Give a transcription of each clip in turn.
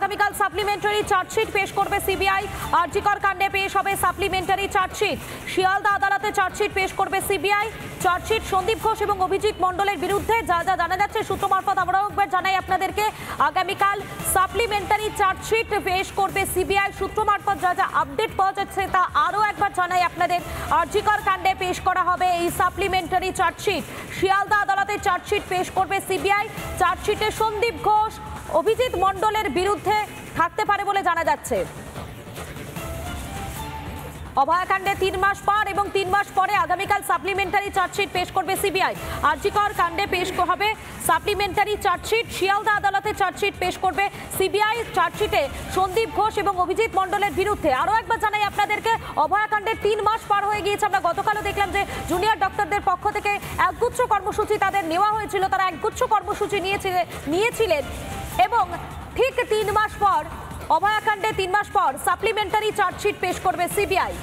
আগামীকাল supplementary chargesheet পেশ করবে সিবিআই। আরজিকর কাণ্ডে পেশ হবে সাপ্লিমেন্টারি চার্জশিট। শিয়ালদা আদালতে চার্জশিট পেশ করবে সিবিআই। চার্জশিট সন্দীপ ঘোষ এবং অভিজিৎ মণ্ডলের বিরুদ্ধে যা যা জানা যাচ্ছে সূত্র মারফত আমরাও একবার জানাই আপনাদেরকে। আগামীকাল সাপ্লিমেন্টারি চার্জশিট পেশ করবে সিবিআই। সূত্র মারফত যা যা আপডেট পাওয়া যাচ্ছে তা আরও একবার জানাই আপনাদের। আরজিকর কাণ্ডে পেশ করা হবে এই সাপ্লিমেন্টারি চার্জশিট। শিয়ালদা আদালতে চার্জশিট পেশ করবে সিবিআই। চার্জশিটে সন্দীপ ঘোষ অভিজিৎ মণ্ডলের বিরুদ্ধে থাকতে পারে বলে জানা যাচ্ছে। অভয়াকাণ্ডে 3 মাস পর এবং 3 মাস পরে আগামীকাল সাপ্লিমেন্টারি চার্জশিট পেশ করবে সিবিআই। আরজিকর কাণ্ডে পেশ হবে সাপ্লিমেন্টারি চার্জশিট। শিয়ালদা আদালতে চার্জশিট পেশ করবে সিবিআই। চার্জশিটে সন্দীপ ঘোষ এবং অভিজিৎ মণ্ডলের বিরুদ্ধে আরও একবার জানাই আপনাদেরকে, অভয়াকাণ্ডে 3 মাস পার হয়ে গিয়েছে। আমরা গতকালও দেখলাম যে জুনিয়র ডক্টরদের পক্ষ থেকে একগুচ্ছ কর্মসূচি তাদের নেওয়া হয়েছিল, তারা একগুচ্ছ কর্মসূচি নিয়েছিলেন এবং ঠিক 3 মাস পর অভয়াকাণ্ডে 3 মাস পর সাপ্লিমেন্টারি চার্জশিট পেশ করবে সিবিআই।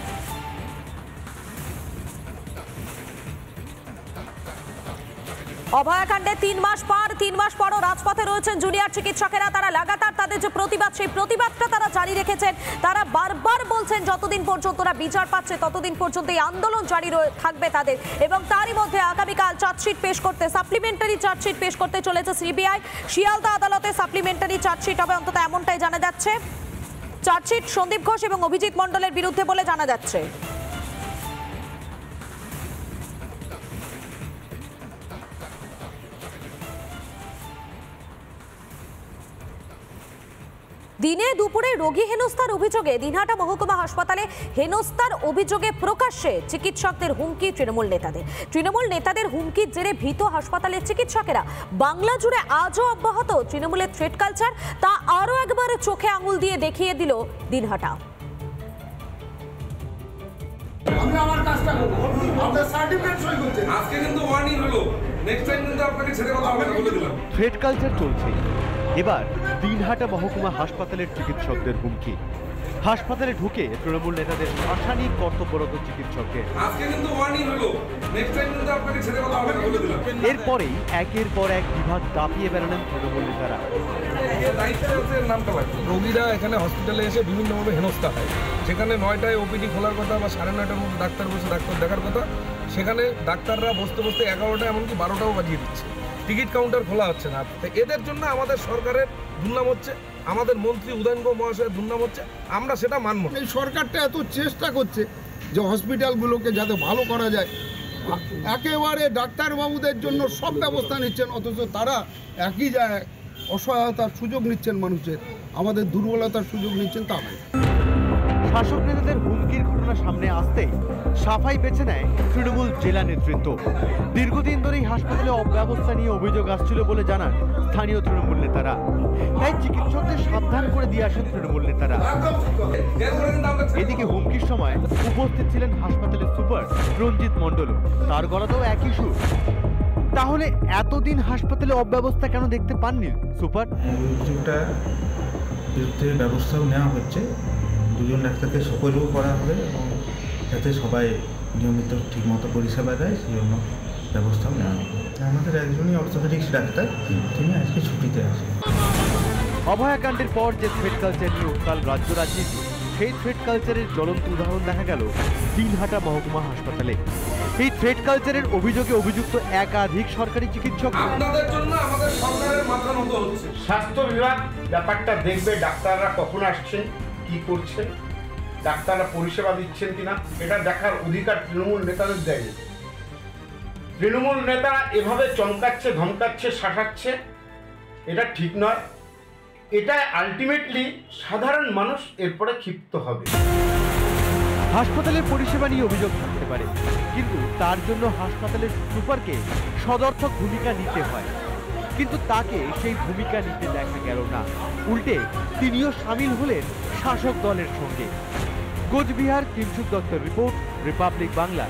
অভয়াকাণ্ডে 3 মাস পরও রাজপথে রয়েছেন জুনিয়র চিকিৎসকেরা। তারা লাগাতার তাদের যে প্রতিবাদ, সেই প্রতিবাদটা তারা জারি রেখেছেন। তারা বারবার বলছেন যতদিন পর্যন্ত ওরা বিচার পাচ্ছে ততদিন পর্যন্ত এই আন্দোলন জারি থাকবে তাদের। এবং তারই মধ্যে আগামীকাল চার্জশিট পেশ করতে, সাপ্লিমেন্টারি চার্জশিট পেশ করতে চলেছে সিবিআই। শিয়ালদা আদালতে সাপ্লিমেন্টারি চার্জশিট হবে, অন্তত এমনটাই জানা যাচ্ছে। চার্জশিট সন্দীপ ঘোষ এবং অভিজিৎ মণ্ডলের বিরুদ্ধে বলে জানা যাচ্ছে। দিনে দুপুরে রোগী হেনস্থার অভিযোগে দিনহাটা মহকুমা হাসপাতালে হেনস্থার অভিযোগে প্রকাশ্যে চিকিৎসকদের হুমকি তৃণমূল নেতাদের হুমকির জেরে ভীত হাসপাতালের চিকিৎসকেরা। বাংলা জুড়ে আজও অব্যাহত তৃণমূলের থ্রেট কালচার, তা আরও একবার চোখে আঙুল দিয়ে দেখিয়ে দিল দিনহাটা। আমি আমার কাজটা করব, আপনার সার্টিফিকেট সই করতে। আজকে কিন্তু ওয়ার্নিং হলো, নেক্সট টাইম কিন্তু আপনাকে ছেড়ে কথা হবে না বলে দিলাম। থ্রেট কালচার চলছে। এবার দিনহাটা মহকুমা হাসপাতালের চিকিৎসকদের হুমকি। হাসপাতালে ঢুকে তৃণমূল নেতাদের আসানির কর্তব্যরত চিকিৎসকদের। আজকে কিন্তু ওয়ার্নিং হলো, নেক্সট টাইম কিন্তু আপনাকে ছেড়ে কথা হবে না বলে দিলাম। এরপরেই একের পর এক বিভাগ দাপিয়ে বেড়ালেন তৃণমূল নেতারা। রোগীরা এখানে হসপিটালে এসে বিভিন্নভাবে হেনস্থা হয়। সেখানে 9টায় ওপিডি খোলার কথা বা 9:30টার মধ্যে ডাক্তার বসে ডাক্তার দেখার কথা, সেখানে ডাক্তাররা বসতে বসতে 11টা এমনকি 12টাও বাজিয়ে দিচ্ছে। টিকিট কাউন্টার খোলা হচ্ছে না। এদের জন্য আমাদের সরকারের দুর্নাম হচ্ছে, আমাদের মন্ত্রী উদয়ন মহাশয়ের দুর্নাম হচ্ছে। আমরা সেটা মানব না। এই সরকারটা এত চেষ্টা করছে যে হসপিটালগুলোকে যাতে ভালো করা যায়, একেবারে ডাক্তারবাবুদের জন্য সব ব্যবস্থা নিচ্ছেন, অথচ তারা একই জায়গায় অসহায়তার সুযোগ নিচ্ছেন মানুষের, আমাদের দুর্বলতার সুযোগ নিচ্ছেন তা নয়। শাসক নেতাদের হুমকির ঘটনা সামনে আসতেই সাফাই বেছে নেয় তৃণমূল জেলা নেতৃত্ব। দীর্ঘদিন ধরেই হাসপাতালে অব্যবস্থা নিয়ে অভিযোগ আসছিল বলে জানান স্থানীয় তৃণমূল নেতারা। তাই চিকিৎসকদের সাবধান করে দিয়ে আসেন তৃণমূল নেতারা। এদিকে হুমকির সময় উপস্থিত ছিলেন হাসপাতালের সুপার রঞ্জিত মণ্ডল, তার গলাতেও একই সুর। তাহলে এতদিন হাসপাতালে অব্যবস্থা কেন দেখতে পাননি সুপার? অভিযোগটা বিরুদ্ধে ব্যবস্থাও নেওয়া হচ্ছে। 2জন ডাক্তারকে সকলেও করা হবে এবং যাতে সবাই নিয়মিত ঠিকমতো পরিষেবা দেয় সেই জন্য ব্যবস্থাও নেওয়া হবে। আমাদের একজনই অর্থোপেডিক্স ডাক্তার, তিনি আজকে ছুটিতে আছেন। অভয়াকাণ্ডের পর যে থ্রেট কালচার নিয়ে উত্তাল রাজ্য রাজনীতি, সেই থ্রেট কালচারের জ্বলন্ত উদাহরণ দেখা গেল দিনহাটা মহকুমা হাসপাতালে। এই থ্রেট কালচারের অভিযোগে অভিযুক্ত একাধিক সরকারি চিকিৎসক। আপনাদের জন্য আমাদের সরকারের মাথা নত হচ্ছে। স্বাস্থ্য বিভাগ ব্যাপারটা দেখবে, ডাক্তাররা কখন আসছেন, কি করছেন, ডাক্তাররা পরিষেবা দিচ্ছেন কিনা, এটা দেখার অধিকার তৃণমূল নেতাদের দেয়। তৃণমূল নেতারা এভাবে চমকাচ্ছে, ধমকাচ্ছে, শাসাচ্ছে, এটা ঠিক নয়। এটা আলটিমেটলি সাধারণ মানুষ এরপরে ক্ষিপ্ত হবে। হাসপাতালের পরিষেবা নিয়ে অভিযোগ থাকতে পারে, কিন্তু তার জন্য হাসপাতালের সুপারকে সদর্থক ভূমিকা নিতে হয়। কিন্তু তাকে সেই ভূমিকা নিতে দেখা গেল না, উল্টে তিনিও সামিল হলেন শাসক দলের সঙ্গে। কোচবিহার কিংসুক দত্তের রিপোর্ট, রিপাবলিক বাংলা।